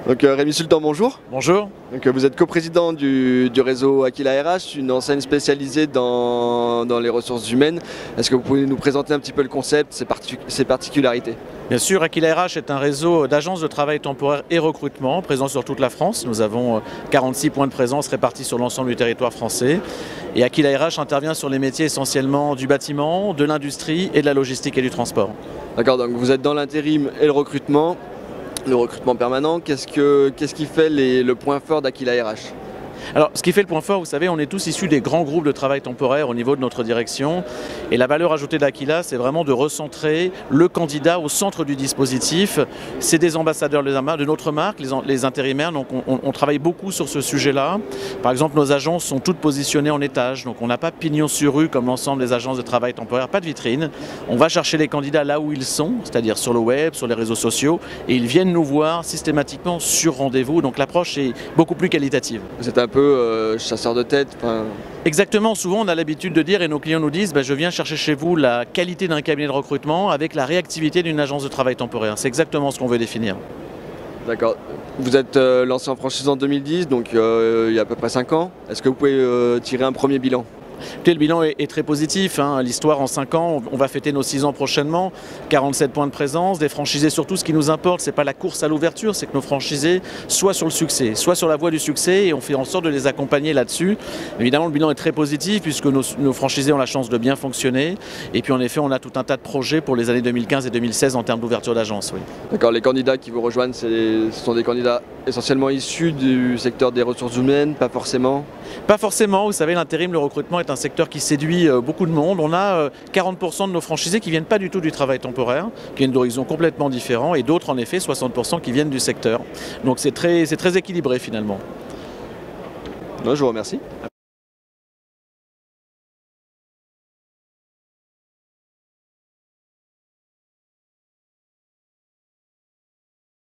Donc Rémi Sultan, bonjour. Bonjour. Donc, vous êtes coprésident du réseau Aquila RH, une enseigne spécialisée dans les ressources humaines. Est-ce que vous pouvez nous présenter un petit peu le concept, ses particularités? Bien sûr, Aquila RH est un réseau d'agences de travail temporaire et recrutement présent sur toute la France. Nous avons 46 points de présence répartis sur l'ensemble du territoire français. Et Aquila RH intervient sur les métiers essentiellement du bâtiment, de l'industrie et de la logistique et du transport. D'accord, donc vous êtes dans l'intérim et le recrutement permanent. Qu'est-ce qui fait le point fort d'Aquila RH? Alors, ce qui fait le point fort, vous savez, on est tous issus des grands groupes de travail temporaire au niveau de notre direction. Et la valeur ajoutée d'Aquila, c'est vraiment de recentrer le candidat au centre du dispositif. C'est des ambassadeurs de notre marque, les intérimaires. Donc, on travaille beaucoup sur ce sujet-là. Par exemple, nos agences sont toutes positionnées en étage. Donc, on n'a pas pignon sur rue comme l'ensemble des agences de travail temporaire, pas de vitrine. On va chercher les candidats là où ils sont, c'est-à-dire sur le web, sur les réseaux sociaux. Et ils viennent nous voir systématiquement sur rendez-vous. Donc, l'approche est beaucoup plus qualitative. Vous êtes un peu chasseur de tête. Exactement, souvent on a l'habitude de dire et nos clients nous disent je viens chercher chez vous la qualité d'un cabinet de recrutement avec la réactivité d'une agence de travail temporaire. C'est exactement ce qu'on veut définir. D'accord. Vous êtes lancé en franchise en 2010, donc il y a à peu près 5 ans. Est-ce que vous pouvez tirer un premier bilan? Le bilan est très positif. L'histoire en 5 ans, on va fêter nos 6 ans prochainement. 47 points de présence, des franchisés surtout. Ce qui nous importe, ce n'est pas la course à l'ouverture, c'est que nos franchisés soient sur le succès, soient sur la voie du succès, et on fait en sorte de les accompagner là-dessus. Évidemment, le bilan est très positif puisque nos franchisés ont la chance de bien fonctionner. Et puis en effet, on a tout un tas de projets pour les années 2015 et 2016 en termes d'ouverture d'agence. Oui. D'accord, les candidats qui vous rejoignent, ce sont des candidats essentiellement issus du secteur des ressources humaines, pas forcément? Pas forcément, vous savez, l'intérim, le recrutement est un secteur qui séduit beaucoup de monde. On a 40% de nos franchisés qui ne viennent pas du tout du travail temporaire, qui viennent d'horizons complètement différents, et d'autres en effet, 60% qui viennent du secteur. Donc c'est très équilibré finalement. Non, je vous remercie.